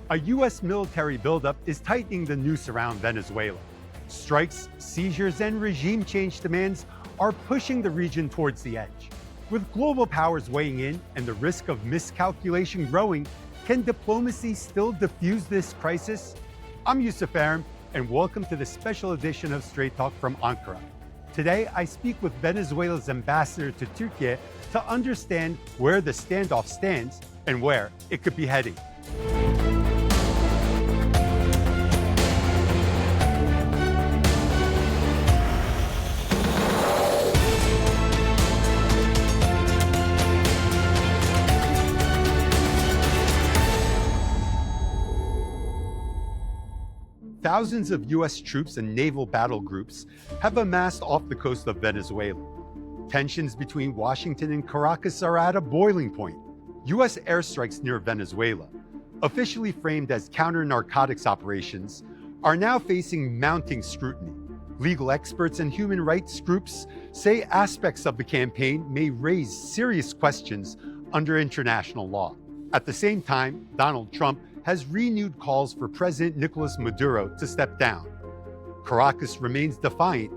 A U.S. military buildup is tightening the noose around Venezuela. Strikes, seizures, and regime change demands are pushing the region towards the edge. With global powers weighing in and the risk of miscalculation growing, can diplomacy still defuse this crisis? I'm Yusuf Aram, and welcome to the special edition of Strait Talk from Ankara. Today, I speak with Venezuela's ambassador to Türkiye to understand where the standoff stands and where it could be heading. Thousands of U.S. troops and naval battle groups have amassed off the coast of Venezuela. Tensions between Washington and Caracas are at a boiling point. U.S. airstrikes near Venezuela, officially framed as counter-narcotics operations, are now facing mounting scrutiny. Legal experts and human rights groups say aspects of the campaign may raise serious questions under international law. At the same time, Donald Trump has renewed calls for President Nicolas Maduro to step down. Caracas remains defiant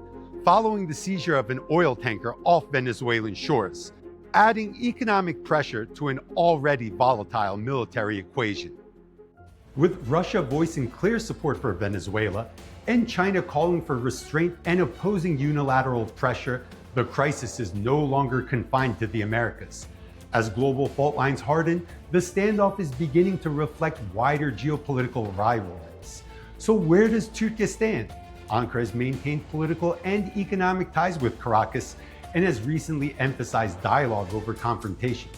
following the seizure of an oil tanker off Venezuelan shores, adding economic pressure to an already volatile military equation. With Russia voicing clear support for Venezuela and China calling for restraint and opposing unilateral pressure, the crisis is no longer confined to the Americas. As global fault lines harden, the standoff is beginning to reflect wider geopolitical rivalries. So where does Turkey stand? Ankara has maintained political and economic ties with Caracas and has recently emphasized dialogue over confrontation.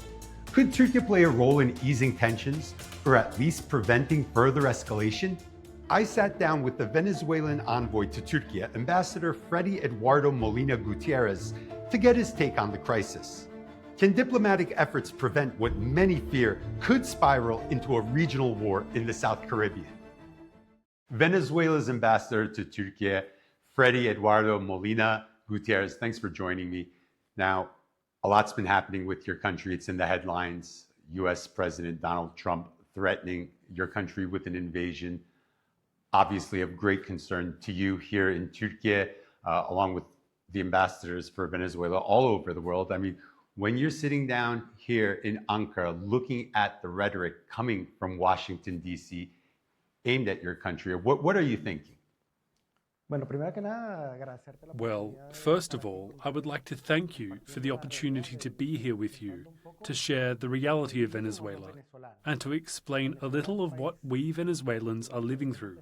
Could Turkey play a role in easing tensions, or at least preventing further escalation? I sat down with the Venezuelan envoy to Turkey, Ambassador Freddy Eduardo Molina Gutierez, to get his take on the crisis. Can diplomatic efforts prevent what many fear could spiral into a regional war in the South Caribbean? Venezuela's ambassador to Turkey, Freddy Eduardo Molina Gutierez, thanks for joining me. Now, a lot's been happening with your country. It's in the headlines. US President Donald Trump threatening your country with an invasion, obviously of great concern to you here in Turkey, along with the ambassadors for Venezuela all over the world. I mean, when you're sitting down here in Ankara looking at the rhetoric coming from Washington, D.C., aimed at your country, what are you thinking? Well, first of all, I would like to thank you for the opportunity to be here with you, to share the reality of Venezuela, and to explain a little of what we Venezuelans are living through.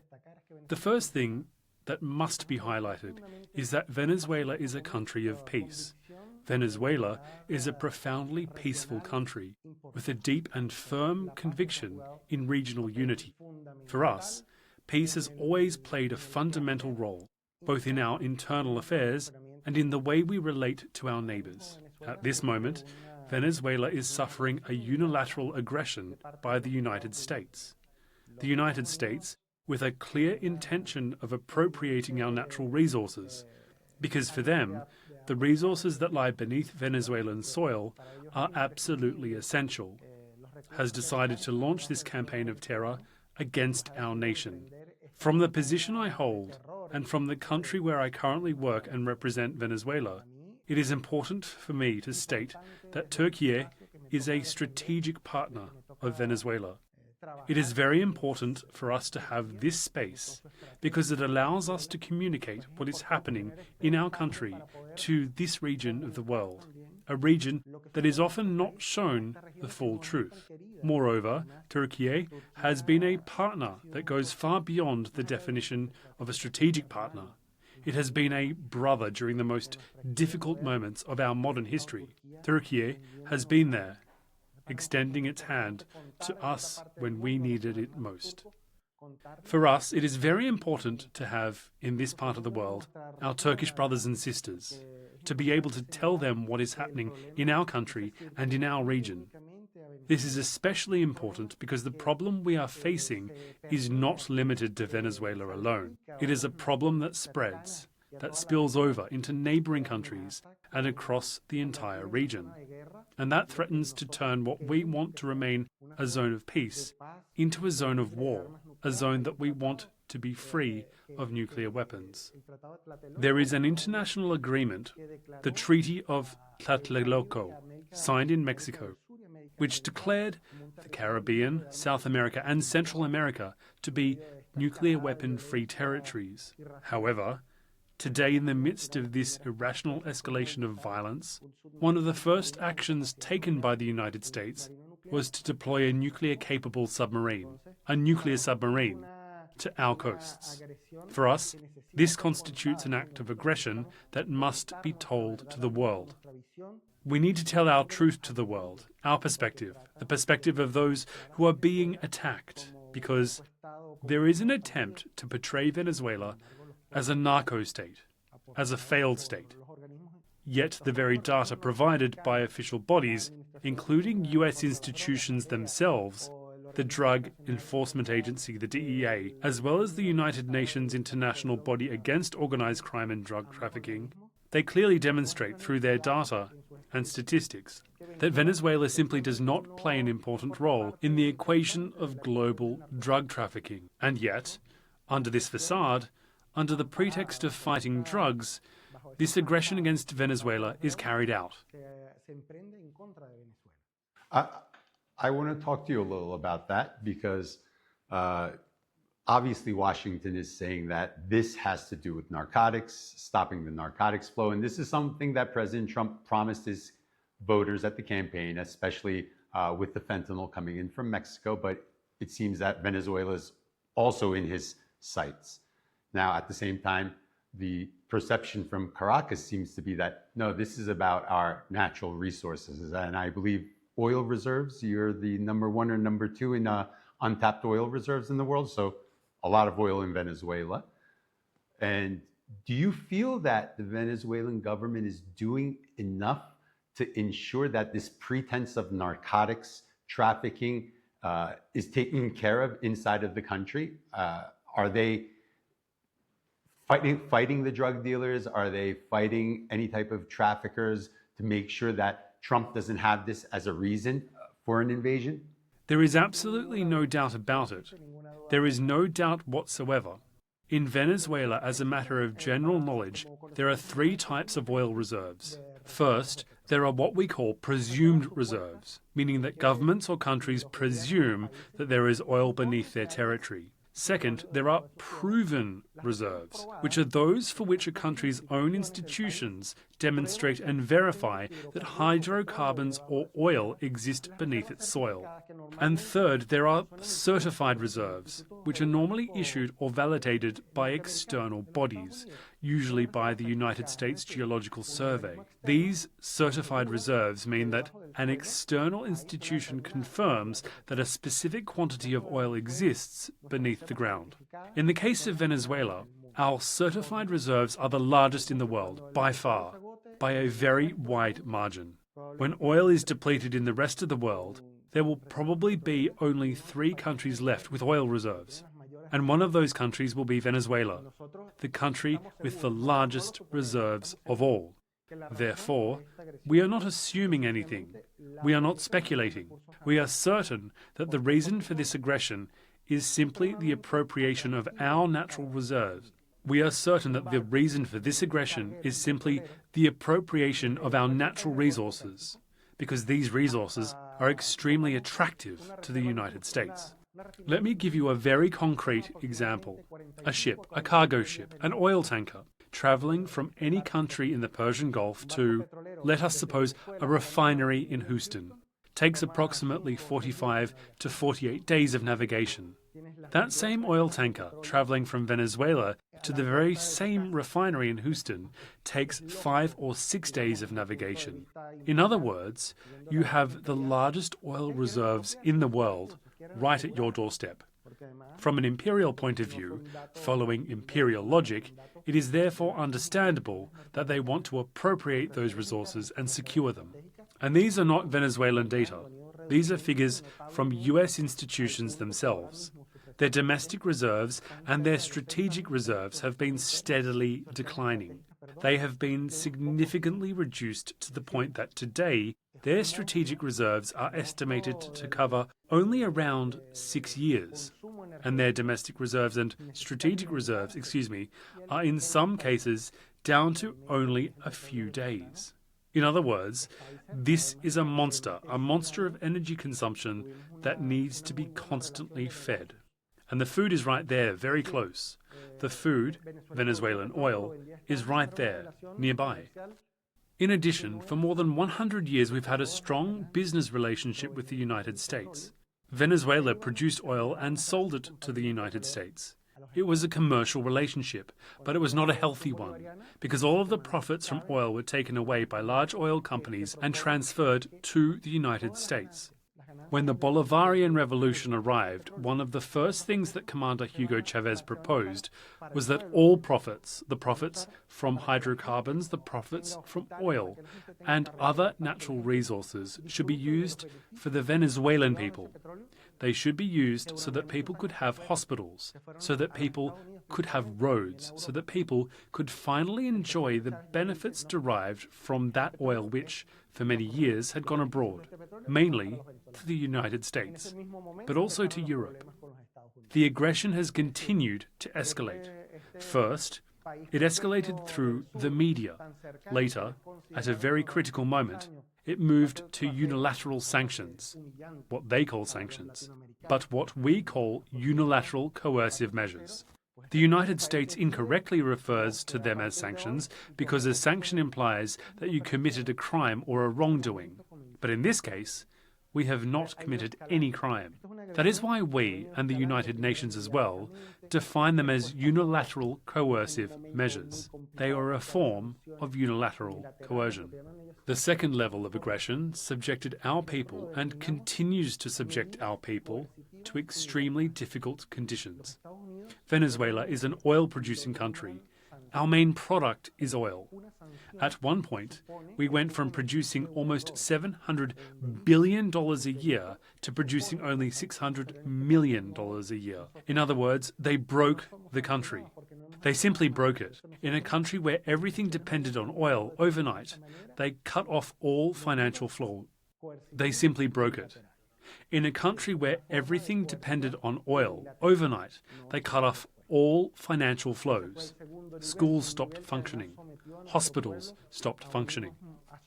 The first thing that must be highlighted is that Venezuela is a country of peace. Venezuela is a profoundly peaceful country with a deep and firm conviction in regional unity. For us, peace has always played a fundamental role, both in our internal affairs and in the way we relate to our neighbors. At this moment, Venezuela is suffering a unilateral aggression by the United States. The United States, with a clear intention of appropriating our natural resources, because for them, the resources that lie beneath Venezuelan soil are absolutely essential, has decided to launch this campaign of terror against our nation. From the position I hold, and from the country where I currently work and represent Venezuela, it is important for me to state that Türkiye is a strategic partner of Venezuela. It is very important for us to have this space because it allows us to communicate what is happening in our country to this region of the world, a region that is often not shown the full truth. Moreover, Türkiye has been a partner that goes far beyond the definition of a strategic partner. It has been a brother during the most difficult moments of our modern history. Türkiye has been there, extending its hand to us when we needed it most. For us, it is very important to have, in this part of the world, our Turkish brothers and sisters, to be able to tell them what is happening in our country and in our region. This is especially important because the problem we are facing is not limited to Venezuela alone. It is a problem that spreads, that spills over into neighboring countries and across the entire region. And that threatens to turn what we want to remain a zone of peace, into a zone of war, a zone that we want to be free of nuclear weapons. There is an international agreement, the Treaty of Tlatelolco, signed in Mexico, which declared the Caribbean, South America, and Central America to be nuclear weapon-free territories. However, today, in the midst of this irrational escalation of violence, one of the first actions taken by the United States was to deploy a nuclear-capable submarine, to our coasts. For us, this constitutes an act of aggression that must be told to the world. We need to tell our truth to the world, our perspective, the perspective of those who are being attacked, because there is an attempt to portray Venezuela as a narco state, as a failed state. Yet the very data provided by official bodies, including US institutions themselves, the Drug Enforcement Agency, the DEA, as well as the United Nations International Body Against Organized Crime and Drug Trafficking, they clearly demonstrate through their data and statistics that Venezuela simply does not play an important role in the equation of global drug trafficking. And yet, under this facade, under the pretext of fighting drugs, this aggression against Venezuela is carried out. I want to talk to you a little about that because obviously Washington is saying that this has to do with narcotics, stopping the narcotics flow. And this is something that President Trump promised his voters at the campaign, especially with the fentanyl coming in from Mexico. But it seems that Venezuela is also in his sights. Now, at the same time, the perception from Caracas seems to be that, no, this is about our natural resources. And I believe oil reserves, you're the number one or number two in untapped oil reserves in the world. So a lot of oil in Venezuela. And do you feel that the Venezuelan government is doing enough to ensure that this pretense of narcotics trafficking is taken care of inside of the country? Are they fighting the drug dealers? Are they fighting any type of traffickers to make sure that Trump doesn't have this as a reason for an invasion? There is absolutely no doubt about it. There is no doubt whatsoever. In Venezuela, as a matter of general knowledge, there are three types of oil reserves. First, there are what we call presumed reserves, meaning that governments or countries presume that there is oil beneath their territory. Second, there are proven reserves, which are those for which a country's own institutions demonstrate and verify that hydrocarbons or oil exist beneath its soil. And third, there are certified reserves, which are normally issued or validated by external bodies, usually by the United States Geological Survey. These certified reserves mean that an external institution confirms that a specific quantity of oil exists beneath the ground. In the case of Venezuela, our certified reserves are the largest in the world, by far, by a very wide margin. When oil is depleted in the rest of the world, there will probably be only 3 countries left with oil reserves. And one of those countries will be Venezuela, the country with the largest reserves of all. Therefore, we are not assuming anything. We are not speculating. We are certain that the reason for this aggression is simply the appropriation of our natural reserves. We are certain that the reason for this aggression is simply the appropriation of our natural resources, because these resources are extremely attractive to the United States. Let me give you a very concrete example. A ship, a cargo ship, an oil tanker, traveling from any country in the Persian Gulf to, let us suppose, a refinery in Houston, takes approximately 45 to 48 days of navigation. That same oil tanker traveling from Venezuela to the very same refinery in Houston takes 5 or 6 days of navigation. In other words, you have the largest oil reserves in the world right at your doorstep. From an imperial point of view, following imperial logic, it is therefore understandable that they want to appropriate those resources and secure them. And these are not Venezuelan data. These are figures from US institutions themselves. Their domestic reserves and their strategic reserves have been steadily declining. They have been significantly reduced to the point that today Their strategic reserves are estimated to cover only around 6 years, and their domestic reserves and strategic reserves, are in some cases down to only a few days. In other words, this is a monster of energy consumption that needs to be constantly fed. And the food is right there, very close. The food, Venezuelan oil, is right there, nearby. In addition, for more than 100 years we've had a strong business relationship with the United States. Venezuela produced oil and sold it to the United States. It was a commercial relationship, but it was not a healthy one, because all of the profits from oil were taken away by large oil companies and transferred to the United States. When the Bolivarian Revolution arrived, one of the first things that Commander Hugo Chavez proposed was that all profits, the profits from hydrocarbons, the profits from oil, and other natural resources should be used for the Venezuelan people. They should be used so that people could have hospitals, so that people could have roads, so that people could finally enjoy the benefits derived from that oil which, for many years, had gone abroad, mainly to the United States, but also to Europe. The aggression has continued to escalate. First, it escalated through the media. Later, at a very critical moment, it moved to unilateral sanctions, what they call sanctions, but what we call unilateral coercive measures. The United States incorrectly refers to them as sanctions because a sanction implies that you committed a crime or a wrongdoing. But in this case, we have not committed any crime. That is why we, and the United Nations as well, define them as unilateral coercive measures. They are a form of unilateral coercion. The second level of aggression subjected our people and continues to subject our people to extremely difficult conditions. Venezuela is an oil-producing country. Our main product is oil. At one point, we went from producing almost $700 billion a year to producing only $600 million a year. In other words, they broke the country. They simply broke it. In a country where everything depended on oil overnight, they cut off all financial flow. They simply broke it. In a country where everything depended on oil overnight, they cut off all financial flows. Schools stopped functioning. Hospitals stopped functioning.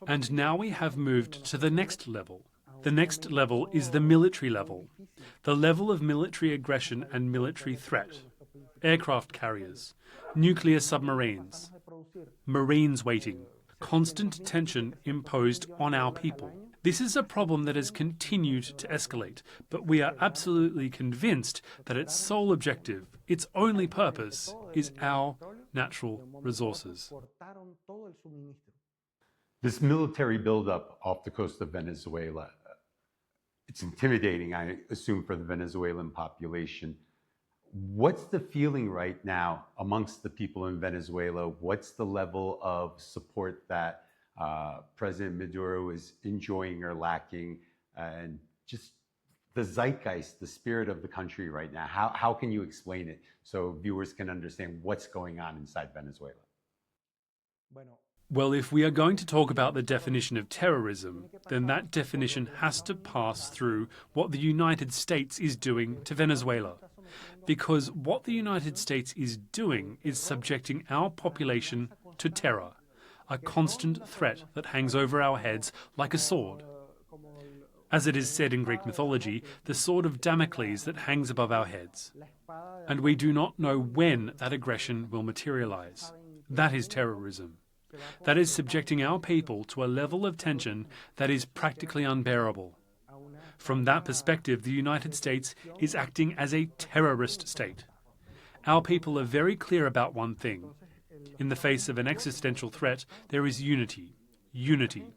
And now we have moved to the next level. The next level is the military level. The level of military aggression and military threat. Aircraft carriers, nuclear submarines, Marines waiting, constant tension imposed on our people. This is a problem that has continued to escalate, but we are absolutely convinced that its sole objective, its only purpose, is our natural resources. This military buildup off the coast of Venezuela, it's intimidating, I assume, for the Venezuelan population. What's the feeling right now amongst the people in Venezuela? What's the level of support that President Maduro is enjoying or lacking, and just the zeitgeist, the spirit of the country right now? How can you explain it so viewers can understand what's going on inside Venezuela? Well, if we are going to talk about the definition of terrorism, then that definition has to pass through what the United States is doing to Venezuela. Because what the United States is doing is subjecting our population to terror, a constant threat that hangs over our heads like a sword. As it is said in Greek mythology, the sword of Damocles that hangs above our heads. And we do not know when that aggression will materialize. That is terrorism. That is subjecting our people to a level of tension that is practically unbearable. From that perspective, the United States is acting as a terrorist state. Our people are very clear about one thing. In the face of an existential threat, there is unity. Unity.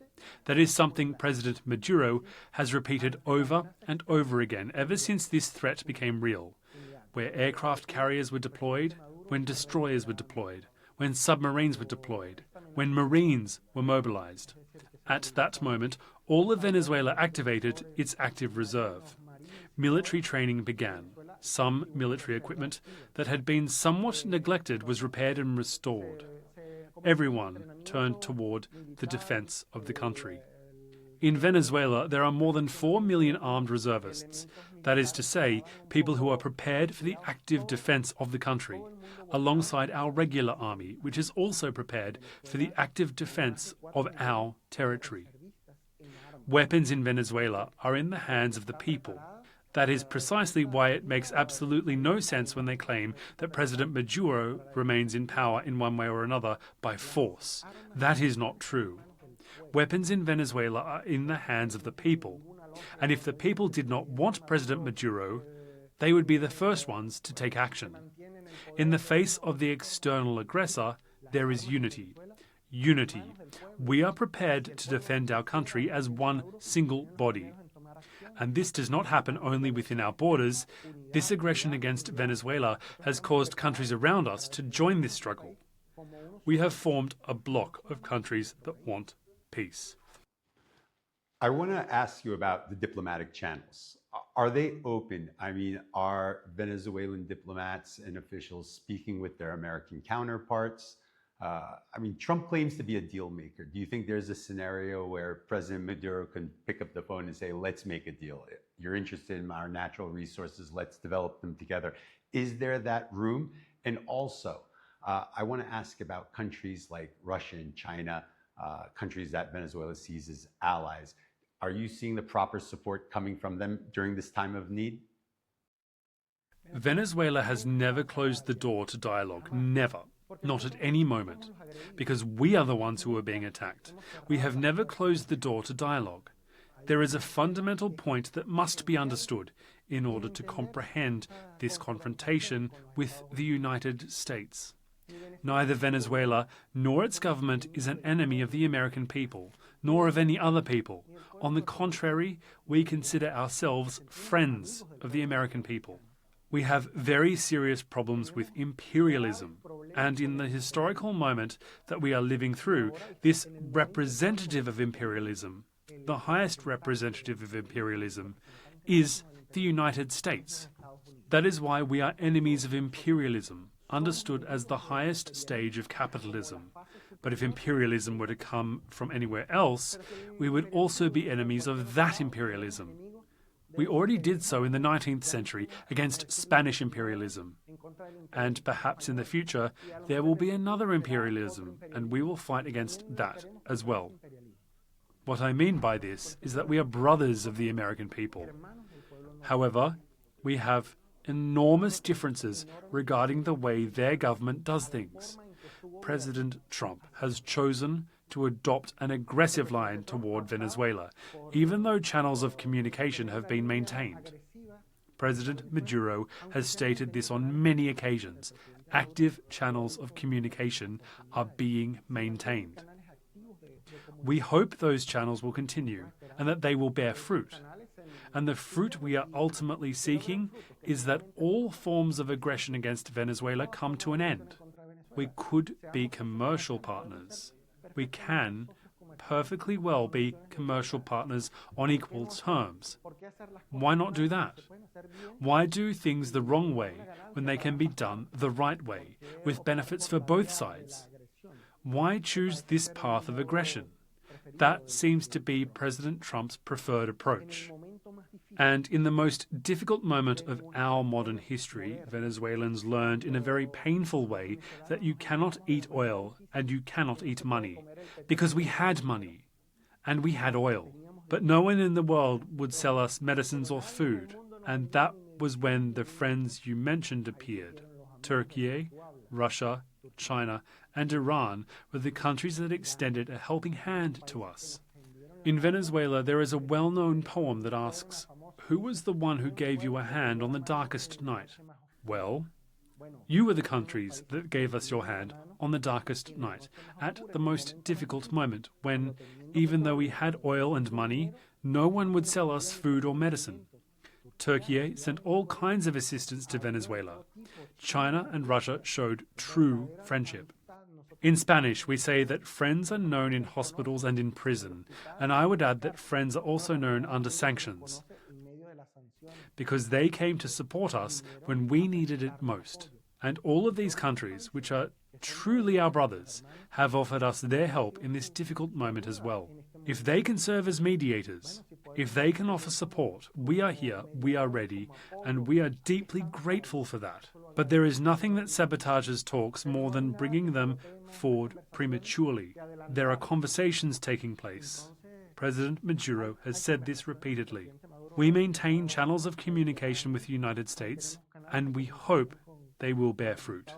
That is something President Maduro has repeated over and over again ever since this threat became real, where aircraft carriers were deployed, when destroyers were deployed, when submarines were deployed, when Marines were mobilized. At that moment, all of Venezuela activated its active reserve. Military training began. Some military equipment that had been somewhat neglected was repaired and restored. Everyone turned toward the defense of the country. In Venezuela, there are more than 4 million armed reservists. That is to say, people who are prepared for the active defense of the country, alongside our regular army, which is also prepared for the active defense of our territory. Weapons in Venezuela are in the hands of the people. That is precisely why it makes absolutely no sense when they claim that President Maduro remains in power in one way or another by force. That is not true. Weapons in Venezuela are in the hands of the people. And if the people did not want President Maduro, they would be the first ones to take action. In the face of the external aggressor, there is unity. Unity. We are prepared to defend our country as one single body. And this does not happen only within our borders. This aggression against Venezuela has caused countries around us to join this struggle. We have formed a bloc of countries that want peace. I want to ask you about the diplomatic channels. Are they open? I mean, are Venezuelan diplomats and officials speaking with their American counterparts? Trump claims to be a deal maker. Do you think there's a scenario where President Maduro can pick up the phone and say, let's make a deal? You're interested in our natural resources, let's develop them together. Is there that room? And also, I want to ask about countries like Russia and China, countries that Venezuela sees as allies. Are you seeing the proper support coming from them during this time of need? Venezuela has never closed the door to dialogue, never. Not at any moment, because we are the ones who are being attacked. We have never closed the door to dialogue. There is a fundamental point that must be understood in order to comprehend this confrontation with the United States. Neither Venezuela nor its government is an enemy of the American people, nor of any other people. On the contrary, we consider ourselves friends of the American people. We have very serious problems with imperialism, and in the historical moment that we are living through, this representative of imperialism, the highest representative of imperialism, is the United States. That is why we are enemies of imperialism, understood as the highest stage of capitalism. But if imperialism were to come from anywhere else, we would also be enemies of that imperialism. We already did so in the 19th century against Spanish imperialism. And perhaps in the future, there will be another imperialism, and we will fight against that as well. What I mean by this is that we are brothers of the American people. However, we have enormous differences regarding the way their government does things. President Trump has chosen to adopt an aggressive line toward Venezuela, even though channels of communication have been maintained. President Maduro has stated this on many occasions. Active channels of communication are being maintained. We hope those channels will continue and that they will bear fruit. And the fruit we are ultimately seeking is that all forms of aggression against Venezuela come to an end. We could be commercial partners. We can perfectly well be commercial partners on equal terms. Why not do that? Why do things the wrong way when they can be done the right way, with benefits for both sides? Why choose this path of aggression? That seems to be President Trump's preferred approach. And in the most difficult moment of our modern history, Venezuelans learned in a very painful way that you cannot eat oil and you cannot eat money, because we had money and we had oil. But no one in the world would sell us medicines or food, and that was when the friends you mentioned appeared. Türkiye, Russia, China, and Iran were the countries that extended a helping hand to us. In Venezuela, there is a well-known poem that asks, "Who was the one who gave you a hand on the darkest night?" Well, you were the countries that gave us your hand on the darkest night, at the most difficult moment, when, even though we had oil and money, no one would sell us food or medicine. Türkiye sent all kinds of assistance to Venezuela. China and Russia showed true friendship. In Spanish, we say that friends are known in hospitals and in prison, and I would add that friends are also known under sanctions, because they came to support us when we needed it most. And all of these countries, which are truly our brothers, have offered us their help in this difficult moment as well. If they can serve as mediators, if they can offer support, we are here, we are ready, and we are deeply grateful for that. But there is nothing that sabotages talks more than bringing them forward prematurely. There are conversations taking place. President Maduro has said this repeatedly. We maintain channels of communication with the United States, and we hope they will bear fruit.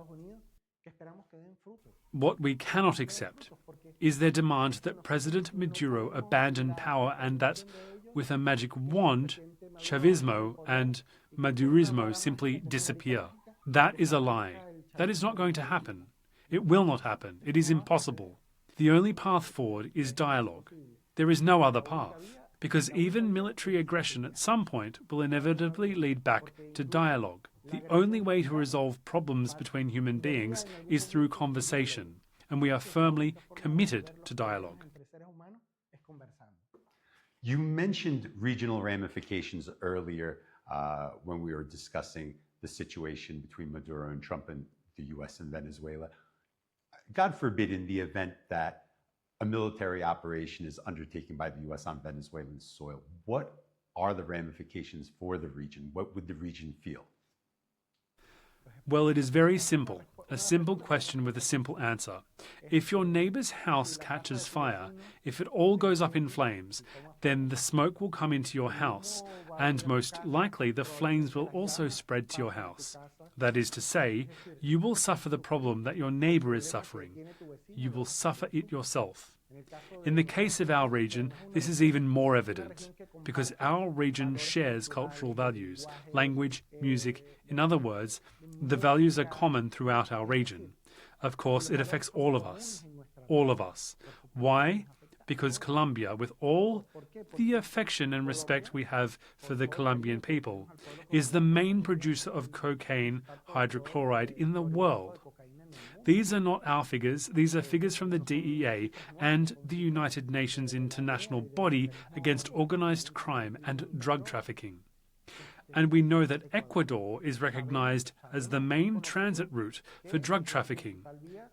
What we cannot accept is their demand that President Maduro abandon power and that, with a magic wand, Chavismo and Madurismo simply disappear. That is a lie. That is not going to happen. It will not happen. It is impossible. The only path forward is dialogue. There is no other path, because even military aggression at some point will inevitably lead back to dialogue. The only way to resolve problems between human beings is through conversation, and we are firmly committed to dialogue. You mentioned regional ramifications earlier when we were discussing the situation between Maduro and Trump and the US and Venezuela. God forbid, in the event that a military operation is undertaken by the US on Venezuelan soil, what are the ramifications for the region? What would the region feel? Well, it is very simple. A simple question with a simple answer. If your neighbor's house catches fire, if it all goes up in flames, then the smoke will come into your house, and most likely the flames will also spread to your house. That is to say, you will suffer the problem that your neighbor is suffering. You will suffer it yourself. In the case of our region, this is even more evident, because our region shares cultural values, language, music. In other words, the values are common throughout our region. Of course, it affects all of us. All of us. Why? Because Colombia, with all the affection and respect we have for the Colombian people, is the main producer of cocaine hydrochloride in the world. These are not our figures, these are figures from the DEA and the United Nations International Body Against Organized Crime and Drug Trafficking. And we know that Ecuador is recognized as the main transit route for drug trafficking.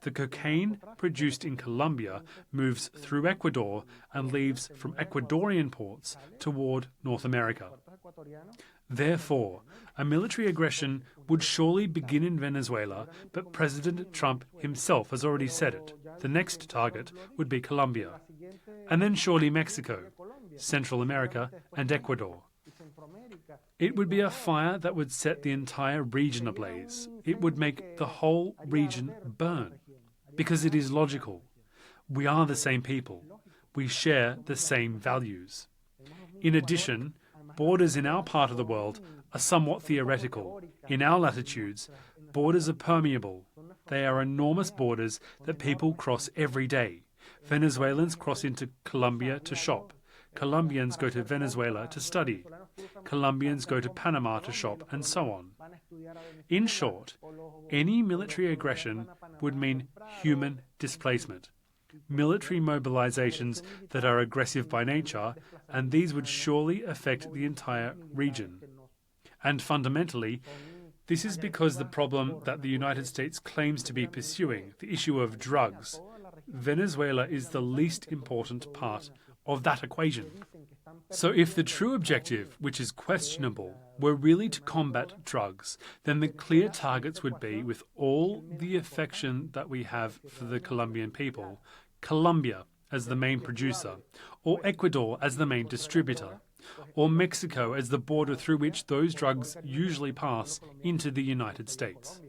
The cocaine produced in Colombia moves through Ecuador and leaves from Ecuadorian ports toward North America. Therefore, a military aggression would surely begin in Venezuela, but President Trump himself has already said it. The next target would be Colombia, and then surely Mexico, Central America, and Ecuador. It would be a fire that would set the entire region ablaze. It would make the whole region burn, because it is logical. We are the same people. We share the same values. In addition, borders in our part of the world are somewhat theoretical. In our latitudes, borders are permeable. They are enormous borders that people cross every day. Venezuelans cross into Colombia to shop. Colombians go to Venezuela to study. Colombians go to Panama to shop, and so on. In short, any military aggression would mean human displacement. Military mobilizations that are aggressive by nature, and these would surely affect the entire region. And fundamentally, this is because the problem that the United States claims to be pursuing, the issue of drugs, Venezuela is the least important part of that equation. So if the true objective, which is questionable, were really to combat drugs, then the clear targets would be, with all the affection that we have for the Colombian people, Colombia as the main producer, or Ecuador as the main distributor, or Mexico as the border through which those drugs usually pass into the United States.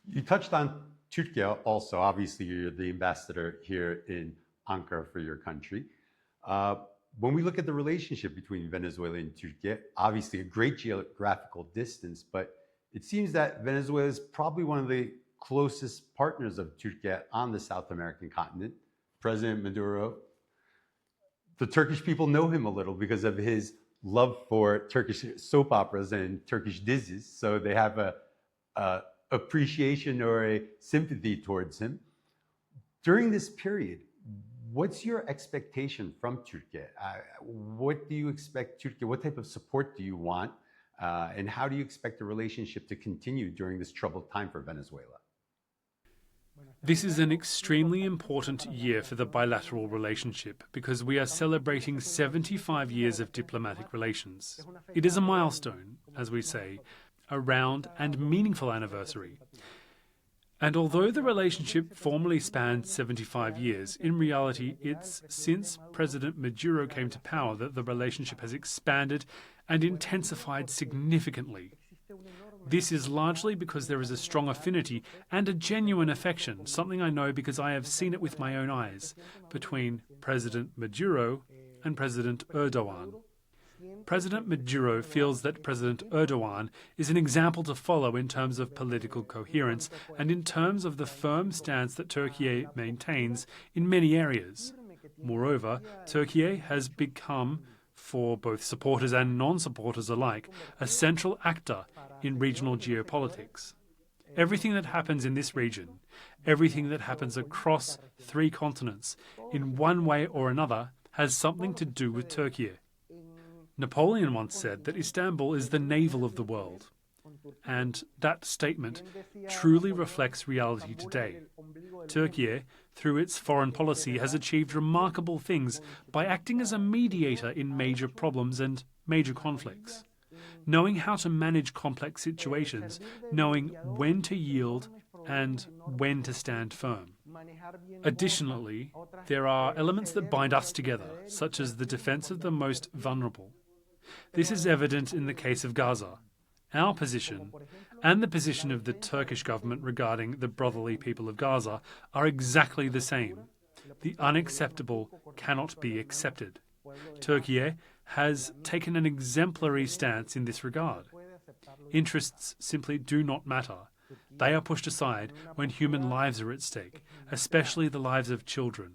You touched on Turkey also. Obviously, you're the ambassador here in Ankara for your country. When we look at the relationship between Venezuela and Turkey, obviously a great geographical distance, but it seems that Venezuela is probably one of the closest partners of Turkey on the South American continent. President Maduro, the Turkish people know him a little because of his love for Turkish soap operas and Turkish dizis, so they have a appreciation or a sympathy towards him. During this period, what's your expectation from Turkey? What do you expect Turkey? What type of support do you want? And how do you expect the relationship to continue during this troubled time for Venezuela? This is an extremely important year for the bilateral relationship because we are celebrating 75 years of diplomatic relations. It is a milestone, as we say, a round and meaningful anniversary. And although the relationship formally spans 75 years, in reality it's since President Maduro came to power that the relationship has expanded and intensified significantly. This is largely because there is a strong affinity and a genuine affection, something I know because I have seen it with my own eyes, between President Maduro and President Erdogan. President Maduro feels that President Erdogan is an example to follow in terms of political coherence and in terms of the firm stance that Turkey maintains in many areas. Moreover, Turkey has become, for both supporters and non-supporters alike, a central actor in regional geopolitics. Everything that happens in this region, everything that happens across 3 continents, in one way or another, has something to do with Turkey. Napoleon once said that Istanbul is the navel of the world, and that statement truly reflects reality today. Turkey, through its foreign policy, has achieved remarkable things by acting as a mediator in major problems and major conflicts. Knowing how to manage complex situations, knowing when to yield and when to stand firm. Additionally, there are elements that bind us together, such as the defense of the most vulnerable. This is evident in the case of Gaza. Our position, and the position of the Turkish government regarding the brotherly people of Gaza, are exactly the same. The unacceptable cannot be accepted. Turkey has taken an exemplary stance in this regard. Interests simply do not matter. They are pushed aside when human lives are at stake, especially the lives of children.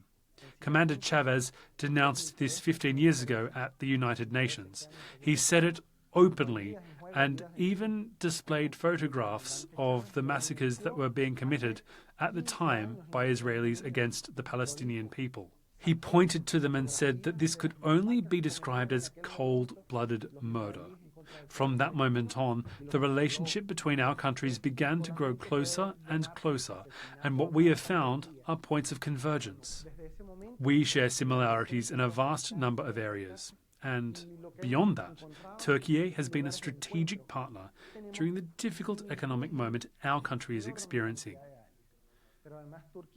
Commander Chavez denounced this 15 years ago at the United Nations. He said it openly and even displayed photographs of the massacres that were being committed at the time by Israelis against the Palestinian people. He pointed to them and said that this could only be described as cold-blooded murder. From that moment on, the relationship between our countries began to grow closer and closer, and what we have found are points of convergence. We share similarities in a vast number of areas, and beyond that, Turkey has been a strategic partner during the difficult economic moment our country is experiencing.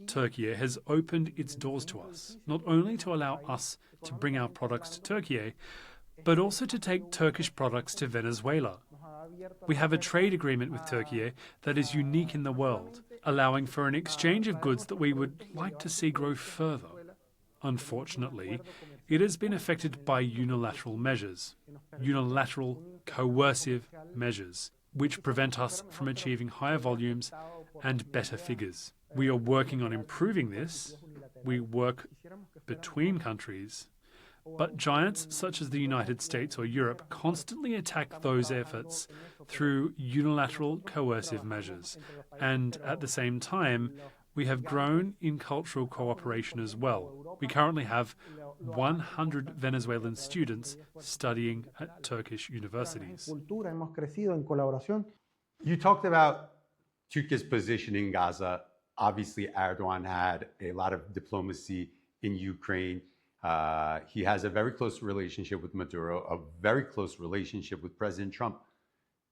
Turkey has opened its doors to us, not only to allow us to bring our products to Turkey, but also to take Turkish products to Venezuela. We have a trade agreement with Turkey that is unique in the world, allowing for an exchange of goods that we would like to see grow further. Unfortunately, it has been affected by unilateral measures, unilateral coercive measures, which prevent us from achieving higher volumes and better figures. We are working on improving this. We work between countries. But giants such as the United States or Europe constantly attack those efforts through unilateral coercive measures. And at the same time, we have grown in cultural cooperation as well. We currently have 100 Venezuelan students studying at Turkish universities. You talked about Turkey's position in Gaza. Obviously, Erdogan had a lot of diplomacy in Ukraine. He has a very close relationship with Maduro, a very close relationship with President Trump.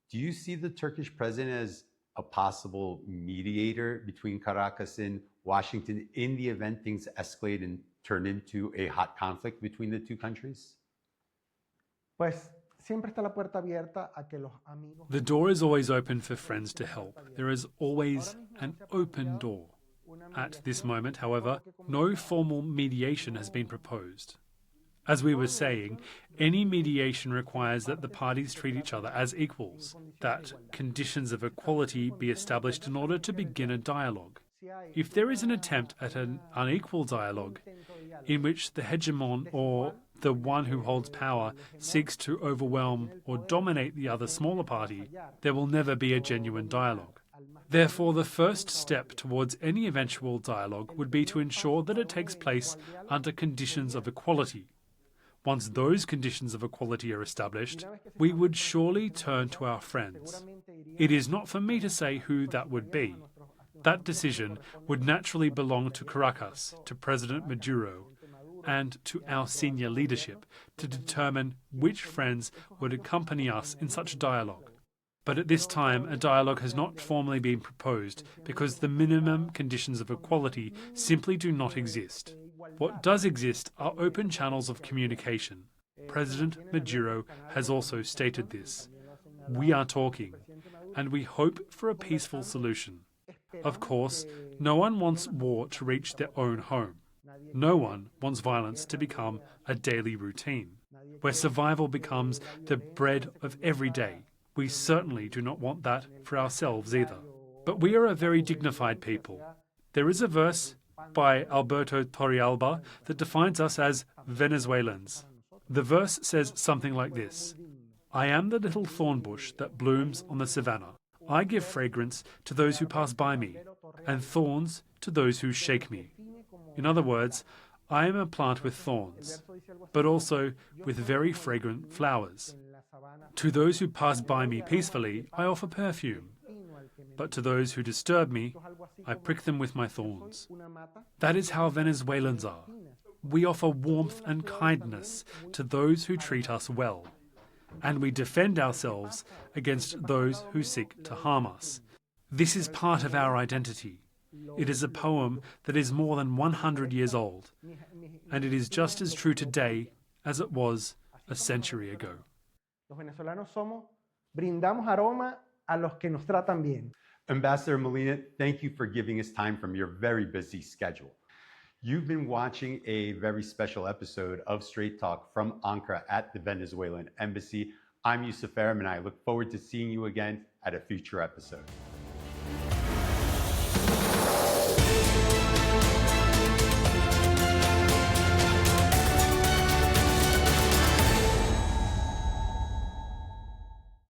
Do you see the Turkish president as a possible mediator between Caracas and Washington in the event things escalate and turn into a hot conflict between the two countries? The door is always open for friends to help. There is always an open door. At this moment, however, no formal mediation has been proposed. As we were saying, any mediation requires that the parties treat each other as equals, that conditions of equality be established in order to begin a dialogue. If there is an attempt at an unequal dialogue, in which the hegemon or the one who holds power seeks to overwhelm or dominate the other smaller party, there will never be a genuine dialogue. Therefore, the first step towards any eventual dialogue would be to ensure that it takes place under conditions of equality. Once those conditions of equality are established, we would surely turn to our friends. It is not for me to say who that would be. That decision would naturally belong to Caracas, to President Maduro, and to our senior leadership to determine which friends would accompany us in such dialogue. But at this time, a dialogue has not formally been proposed because the minimum conditions of equality simply do not exist. What does exist are open channels of communication. President Maduro has also stated this. We are talking, and we hope for a peaceful solution. Of course, no one wants war to reach their own home. No one wants violence to become a daily routine, where survival becomes the bread of every day. We certainly do not want that for ourselves either. But we are a very dignified people. There is a verse by Alberto Torrealba that defines us as Venezuelans. The verse says something like this: I am the little thorn bush that blooms on the savannah. I give fragrance to those who pass by me, and thorns to those who shake me. In other words, I am a plant with thorns, but also with very fragrant flowers. To those who pass by me peacefully, I offer perfume, but to those who disturb me, I prick them with my thorns. That is how Venezuelans are. We offer warmth and kindness to those who treat us well, and we defend ourselves against those who seek to harm us. This is part of our identity. It is a poem that is more than 100 years old, and it is just as true today as it was a century ago. Los venezolanos somos, brindamos aroma a los que nos tratan bien. Ambassador Molina, thank you for giving us time from your very busy schedule. You've been watching a very special episode of Strait Talk from Ankara at the Venezuelan Embassy. I'm Yusuf Aram, and I look forward to seeing you again at a future episode.